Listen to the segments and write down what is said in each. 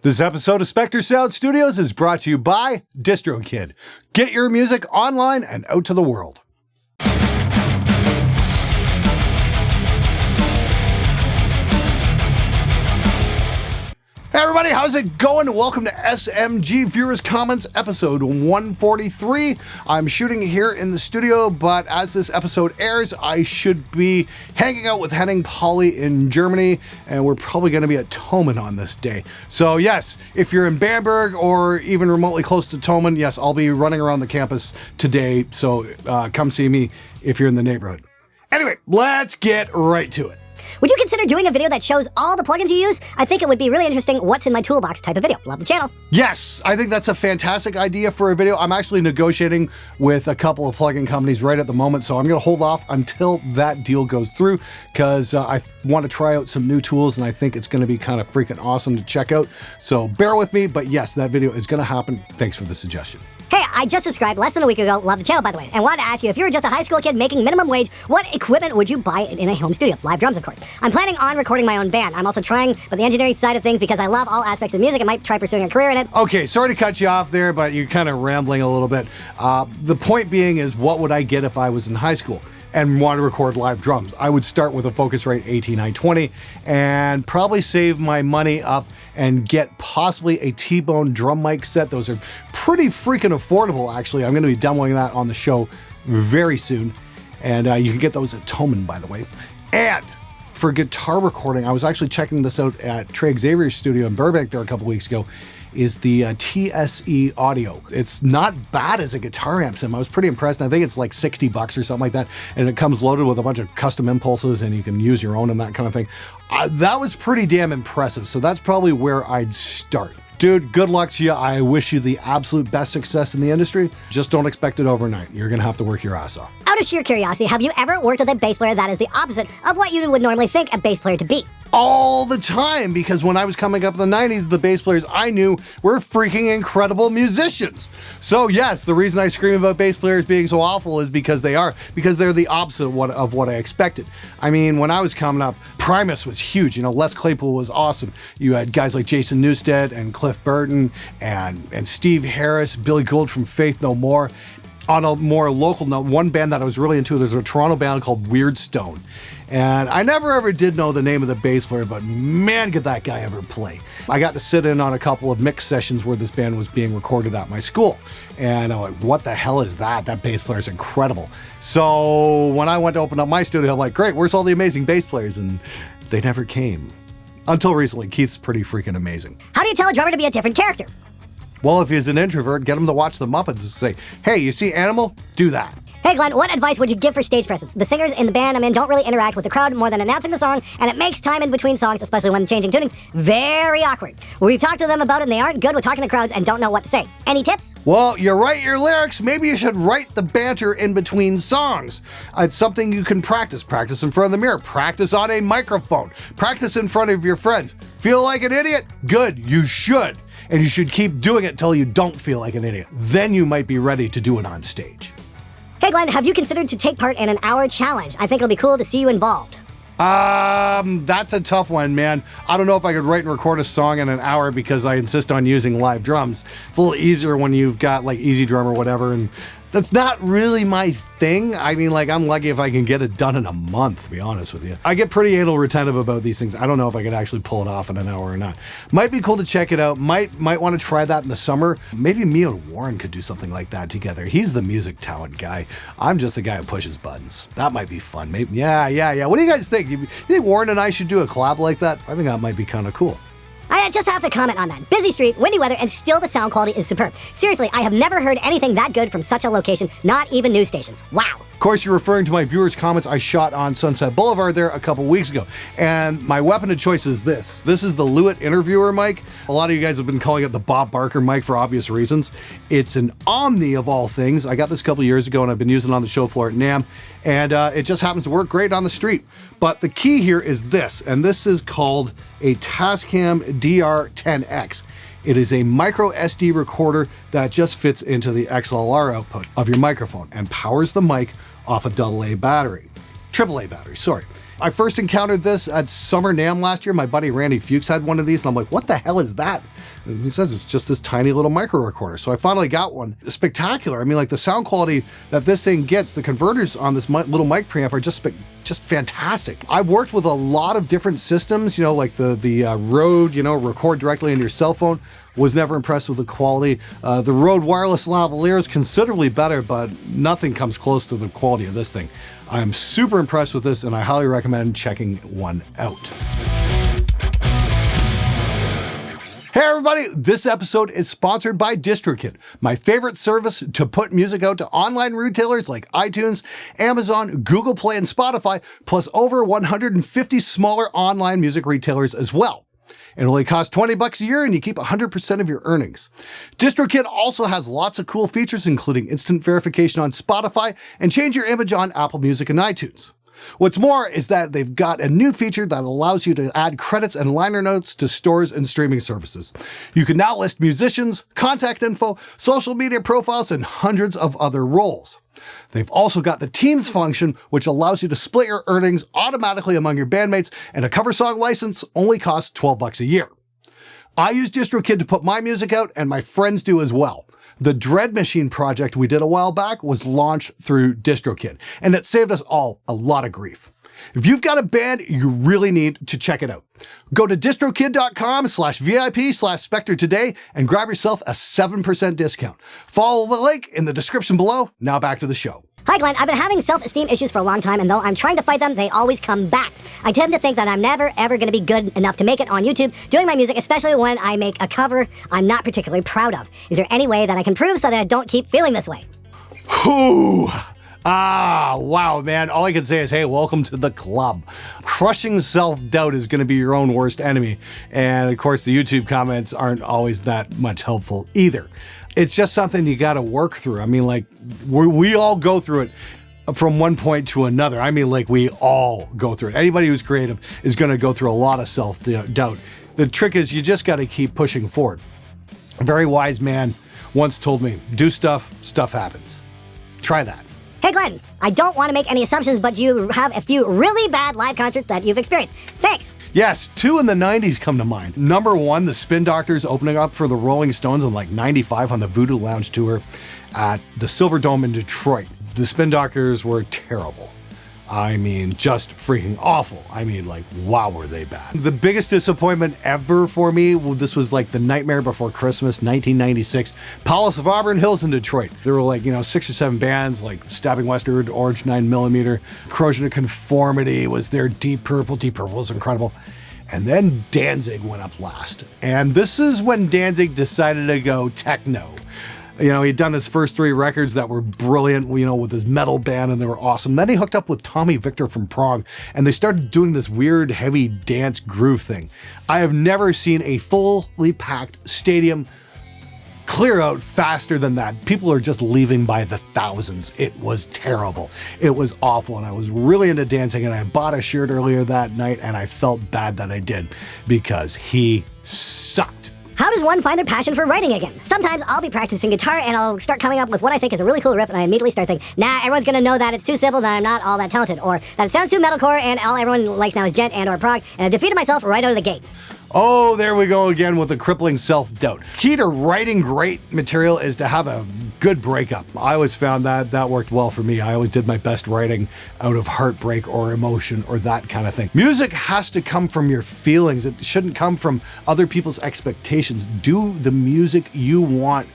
This episode of SpectreSoundStudios is brought to you by DistroKid. Get your music online and out to the world. Hey everybody, how's it going? Welcome to SMG Viewers Comments episode 143. I'm shooting here in the studio, but as this episode airs, I should be hanging out with Henning Polly in Germany, and we're probably going to be at Tomen on this day. So yes, if you're in Bamberg or even remotely close to Tomen, yes, I'll be running around the campus today, so come see me if you're in the neighborhood. Anyway, let's get right to it. Would you consider doing a video that shows all the plugins you use? I think it would be really interesting what's in my toolbox type of video. Love the channel. Yes, I think that's a fantastic idea for a video. I'm actually negotiating with a couple of plugin companies right at the moment, so I'm going to hold off until that deal goes through because I want to try out some new tools and I think it's going to be kind of freaking awesome to check out. So bear with me, but yes, that video is going to happen. Thanks for the suggestion. Hey, I just subscribed less than a week ago, love the channel by the way, and wanted to ask you if you were just a high school kid making minimum wage, what equipment would you buy in a home studio? Live drums, of course. I'm planning on recording my own band. I'm also trying with the engineering side of things because I love all aspects of music and might try pursuing a career in it. Okay, sorry to cut you off there, but you're kind of rambling a little bit. The point being is, what would I get if I was in high school and want to record live drums? I would start with a Focusrite AT920 and probably save my money up and get possibly a T-Bone drum mic set. Those are pretty freaking affordable, actually. I'm going to be demoing that on the show very soon. And you can get those at Tomen, by the way. And for guitar recording, I was actually checking this out at Trey Xavier's studio in Burbank there a couple weeks ago, is the TSE Audio. It's not bad as a guitar amp sim. I was pretty impressed. I think it's like $60 or something like that. And it comes loaded with a bunch of custom impulses and you can use your own and that kind of thing. That was pretty damn impressive. So that's probably where I'd start. Dude, good luck to you. I wish you the absolute best success in the industry. Just don't expect it overnight. You're gonna have to work your ass off. Out of sheer curiosity, have you ever worked with a bass player that is the opposite of what you would normally think a bass player to be? All the time, because when I was coming up in the 90s, the bass players I knew were freaking incredible musicians. So yes, the reason I scream about bass players being so awful is because they're the opposite of what I expected. I mean, when I was coming up, Primus was huge. You know, Les Claypool was awesome. You had guys like Jason Newsted and Cliff Burton and Steve Harris, Billy Gould from Faith No More. On a more local note, one band that I was really into, there's a Toronto band called Weirdstone. And I never ever did know the name of the bass player, but man, could that guy ever play. I got to sit in on a couple of mix sessions where this band was being recorded at my school. And I'm like, what the hell is that? That bass player is incredible. So when I went to open up my studio, I'm like, great, where's all the amazing bass players? And they never came. Until recently. Keith's pretty freaking amazing. How do you tell a drummer to be a different character? Well, if he's an introvert, get him to watch the Muppets and say, hey, you see Animal? Do that. Hey Glenn, what advice would you give for stage presence? The singers in the band I'm in don't really interact with the crowd more than announcing the song, and it makes time in between songs, especially when changing tunings, very awkward. We've talked to them about it and they aren't good with talking to crowds and don't know what to say. Any tips? Well, you write your lyrics. Maybe you should write the banter in between songs. It's something you can practice. Practice in front of the mirror. Practice on a microphone. Practice in front of your friends. Feel like an idiot? Good, you should. And you should keep doing it till you don't feel like an idiot. Then you might be ready to do it on stage. Hey Glenn, have you considered to take part in an hour challenge? I think it'll be cool to see you involved. That's a tough one, man. I don't know if I could write and record a song in an hour because I insist on using live drums. It's a little easier when you've got like Easy Drum or whatever, and that's not really my thing. I mean, like, I'm lucky if I can get it done in a month, to be honest with you. I get pretty anal retentive about these things. I don't know if I could actually pull it off in an hour or not. Might be cool to check it out. Might want to try that in the summer. Maybe me and Warren could do something like that together. He's the music talent guy. I'm just the guy who pushes buttons. That might be fun. Maybe, yeah. What do you guys think? You think Warren and I should do a collab like that? I think that might be kind of cool. I just have to comment on that. Busy street, windy weather, and still the sound quality is superb. Seriously, I have never heard anything that good from such a location, not even news stations. Wow. Of course, you're referring to my viewers' comments I shot on Sunset Boulevard there a couple weeks ago. And my weapon of choice is this. This is the Lewitt interviewer mic. A lot of you guys have been calling it the Bob Barker mic for obvious reasons. It's an Omni of all things. I got this a couple years ago and I've been using it on the show floor at NAMM. And it just happens to work great on the street. But the key here is this, and this is called a Tascam DR10X. It is a micro SD recorder that just fits into the XLR output of your microphone and powers the mic off a AAA battery. AAA battery, sorry. I first encountered this at Summer NAMM last year. My buddy Randy Fuchs had one of these and I'm like, what the hell is that? And he says it's just this tiny little micro recorder. So I finally got one. Spectacular. I mean, like the sound quality that this thing gets, the converters on this little mic preamp are just fantastic. I've worked with a lot of different systems, like the Rode, record directly into your cell phone. Was never impressed with the quality. The Rode wireless lavalier is considerably better, but nothing comes close to the quality of this thing. I'm super impressed with this, and I highly recommend checking one out. Hey everybody, this episode is sponsored by DistroKid, my favorite service to put music out to online retailers like iTunes, Amazon, Google Play, and Spotify, plus over 150 smaller online music retailers as well. It only costs $20 a year and you keep 100% of your earnings. DistroKid also has lots of cool features, including instant verification on Spotify and change your image on Apple Music and iTunes. What's more is that they've got a new feature that allows you to add credits and liner notes to stores and streaming services. You can now list musicians, contact info, social media profiles, and hundreds of other roles. They've also got the Teams function, which allows you to split your earnings automatically among your bandmates, and a cover song license only costs $12 a year. I use DistroKid to put my music out, and my friends do as well. The Dread Machine project we did a while back was launched through DistroKid, and it saved us all a lot of grief. If you've got a band, you really need to check it out. Go to distrokid.com/VIP/Spectre today and grab yourself a 7% discount. Follow the link in the description below. Now back to the show. Hi Glenn, I've been having self-esteem issues for a long time, and though I'm trying to fight them, they always come back. I tend to think that I'm never ever going to be good enough to make it on YouTube doing my music, especially when I make a cover I'm not particularly proud of. Is there any way that I can prove so that I don't keep feeling this way? Whew. Wow, man. All I can say is, hey, welcome to the club. Crushing self-doubt is going to be your own worst enemy. And of course, the YouTube comments aren't always that much helpful either. It's just something you got to work through. I mean, like, we all go through it from one point to another. I mean, like, we all go through it. Anybody who's creative is going to go through a lot of self-doubt. The trick is you just got to keep pushing forward. A very wise man once told me, do stuff happens. Try that. Hey Glenn, I don't want to make any assumptions, but you have a few really bad live concerts that you've experienced. Thanks. Yes, 2 in the 90s come to mind. Number 1, the Spin Doctors opening up for the Rolling Stones in like 95 on the Voodoo Lounge tour at the Silver Dome in Detroit. The Spin Doctors were terrible. I mean, just freaking awful. I mean, like, wow, were they bad. The biggest disappointment ever for me, well, this was like the Nightmare Before Christmas, 1996, Palace of Auburn Hills in Detroit. There were like, 6 or 7 bands, like Stabbing Westward, Orange 9mm, Corrosion of Conformity was there, Deep Purple was incredible. And then Danzig went up last. And this is when Danzig decided to go techno. He'd done his first 3 records that were brilliant, with his metal band, and they were awesome. Then he hooked up with Tommy Victor from Prague, and they started doing this weird, heavy dance groove thing. I have never seen a fully packed stadium clear out faster than that. People are just leaving by the thousands. It was terrible. It was awful, and I was really into dancing, and I bought a shirt earlier that night, and I felt bad that I did, because he sucked. How does one find their passion for writing again? Sometimes I'll be practicing guitar and I'll start coming up with what I think is a really cool riff, and I immediately start thinking, nah, everyone's gonna know that it's too simple, that I'm not all that talented, or that it sounds too metalcore and all everyone likes now is gent and or prog, and I defeated myself right out of the gate. Oh, there we go again with the crippling self-doubt. Key to writing great material is to have a good breakup. I always found that worked well for me. I always did my best writing out of heartbreak or emotion or that kind of thing. Music has to come from your feelings. It shouldn't come from other people's expectations. Do the music you want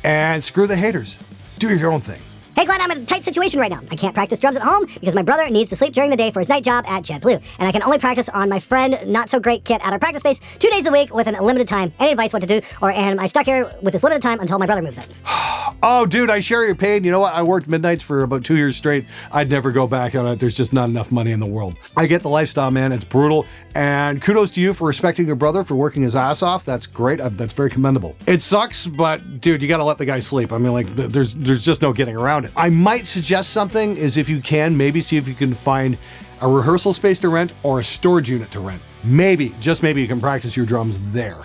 and screw the haters. Do your own thing. Hey Glenn, I'm in a tight situation right now. I can't practice drums at home because my brother needs to sleep during the day for his night job at JetBlue, and I can only practice on my friend not-so-great kit at our practice space 2 days a week with a limited time. Any advice what to do? And I'm stuck here with this limited time until my brother moves in. Oh, dude, I share your pain. You know what? I worked midnights for about 2 years straight. I'd never go back on it. There's just not enough money in the world. I get the lifestyle, man. It's brutal. And kudos to you for respecting your brother for working his ass off. That's great. That's very commendable. It sucks, but dude, you got to let the guy sleep. I mean, like, there's just no getting around it. I might suggest something is if you can, maybe see if you can find a rehearsal space to rent or a storage unit to rent. Maybe, just maybe you can practice your drums there.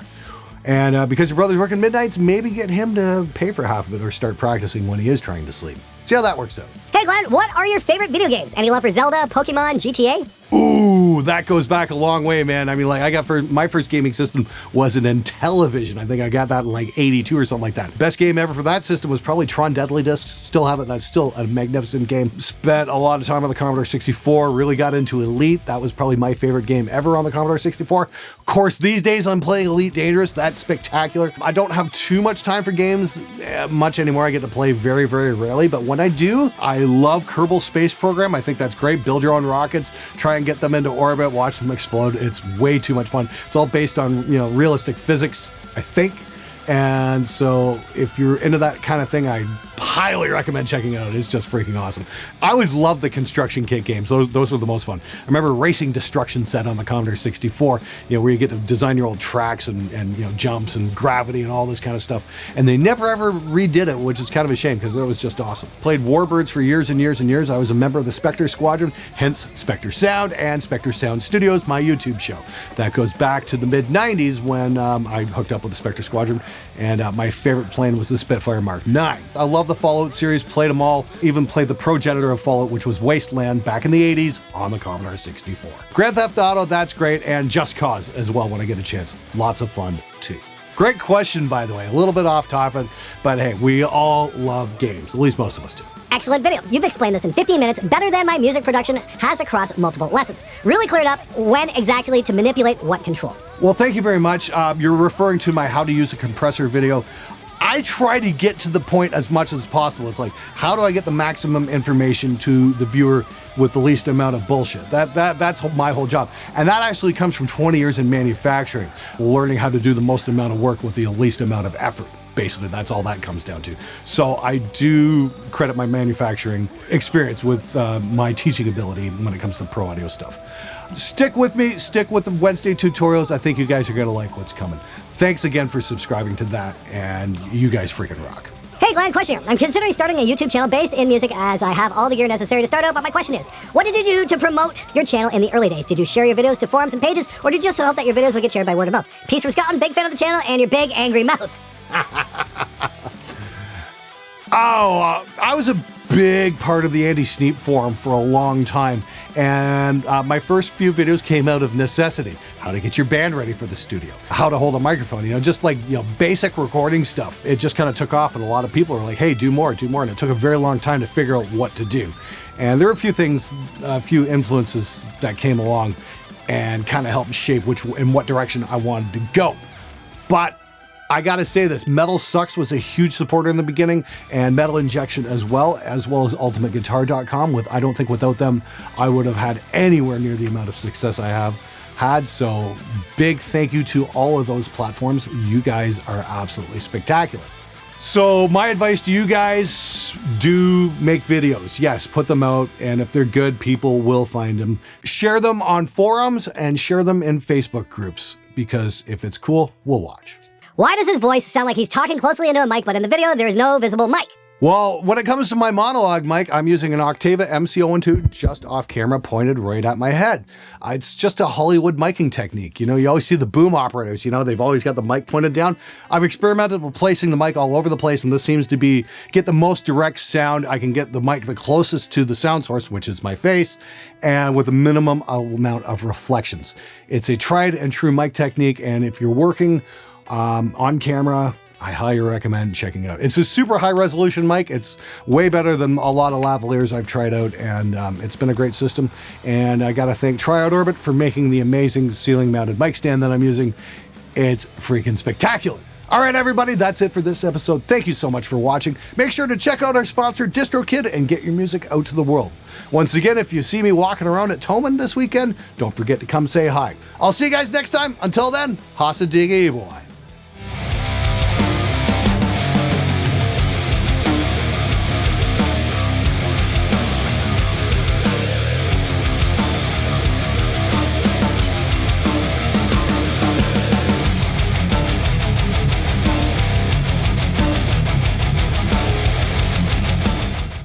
And because your brother's working midnights, maybe get him to pay for half of it or start practicing when he is trying to sleep. See how that works out. Hey Hey Glenn, what are your favorite video games? Any love for Zelda, Pokemon, GTA? Ooh, that goes back a long way, man. I mean, like, my first gaming system was an Intellivision. I think I got that in like 82 or something like that. Best game ever for that system was probably Tron Deadly Disc. Still have it. That's still a magnificent game. Spent a lot of time on the Commodore 64. Really got into Elite. That was probably my favorite game ever on the Commodore 64. Of course, these days I'm playing Elite Dangerous. That's spectacular. I don't have too much time for games much anymore. I get to play very, very rarely. But when I do, I love Kerbal Space Program. I think that's great. Build your own rockets. Try and get them into orbit, watch them explode. It's way too much fun. It's all based on, realistic physics, I think. And so if you're into that kind of thing, I highly recommend checking it out. It's just freaking awesome. I always loved the construction kit games. Those were the most fun. I remember Racing Destruction Set on the Commodore 64, where you get to design your own tracks and jumps and gravity and all this kind of stuff. And they never ever redid it, which is kind of a shame because it was just awesome. Played Warbirds for years and years and years. I was a member of the Spectre Squadron, hence Spectre Sound and SpectreSoundStudios, my YouTube show. That goes back to the mid-90s when I hooked up with the Spectre Squadron, and my favorite plane was the Spitfire Mark 9. I love the Fallout series, played them all, even played the progenitor of Fallout, which was Wasteland back in the 80s on the Commodore 64. Grand Theft Auto, that's great, and Just Cause as well when I get a chance. Lots of fun too. Great question, by the way, a little bit off topic, but hey, we all love games, at least most of us do. Excellent video. You've explained this in 15 minutes better than my music production has across multiple lessons. Really cleared up when exactly to manipulate what control. Well, thank you very much. You're referring to my how to use a compressor video. I try to get to the point as much as possible. It's like, how do I get the maximum information to the viewer with the least amount of bullshit? That's my whole job. And that actually comes from 20 years in manufacturing, learning how to do the most amount of work with the least amount of effort. Basically, that's all that comes down to. So I do credit my manufacturing experience with my teaching ability when it comes to pro audio stuff. Stick with me, stick with the Wednesday tutorials. I think you guys are gonna like what's coming. Thanks again for subscribing to that, and you guys freaking rock. Hey Glenn, question here. I'm considering starting a YouTube channel based in music as I have all the gear necessary to start out, but my question is, what did you do to promote your channel in the early days? Did you share your videos to forums and pages, or did you just hope that your videos would get shared by word of mouth? Peace from Scotland, big fan of the channel, and your big angry mouth. I was a big part of the Andy Sneap forum for a long time, and my first few videos came out of necessity. How to get your band ready for the studio, how to hold a microphone, just like basic recording stuff. It just kind of took off, and a lot of people were like, hey, do more, and it took a very long time to figure out what to do. And there were a few things, a few influences that came along and kind of helped shape in what direction I wanted to go. But I gotta say this, Metal Sucks was a huge supporter in the beginning, and Metal Injection as well as UltimateGuitar.com. I don't think without them, I would have had anywhere near the amount of success I have had. So big thank you to all of those platforms. You guys are absolutely spectacular. So my advice to you guys, do make videos. Yes, put them out, and if they're good, people will find them. Share them on forums and share them in Facebook groups, because if it's cool, we'll watch. Why does his voice sound like he's talking closely into a mic, but in the video, there is no visible mic? Well, when it comes to my monologue mic, I'm using an Octava MC012 just off camera, pointed right at my head. It's just a Hollywood miking technique. You always see the boom operators, they've always got the mic pointed down. I've experimented with placing the mic all over the place, and this seems to get the most direct sound. I can get the mic the closest to the sound source, which is my face, and with a minimum amount of reflections. It's a tried and true mic technique, and if you're working on camera, I highly recommend checking it out. It's a super high resolution mic. It's way better than a lot of lavaliers I've tried out, and it's been a great system. And I gotta thank Tryout Orbit for making the amazing ceiling mounted mic stand that I'm using. It's freaking spectacular. All right, everybody, that's it for this episode. Thank you so much for watching. Make sure to check out our sponsor, DistroKid, and get your music out to the world. Once again, if you see me walking around at Toman this weekend, don't forget to come say hi. I'll see you guys next time. Until then, Hasa Diggy boy.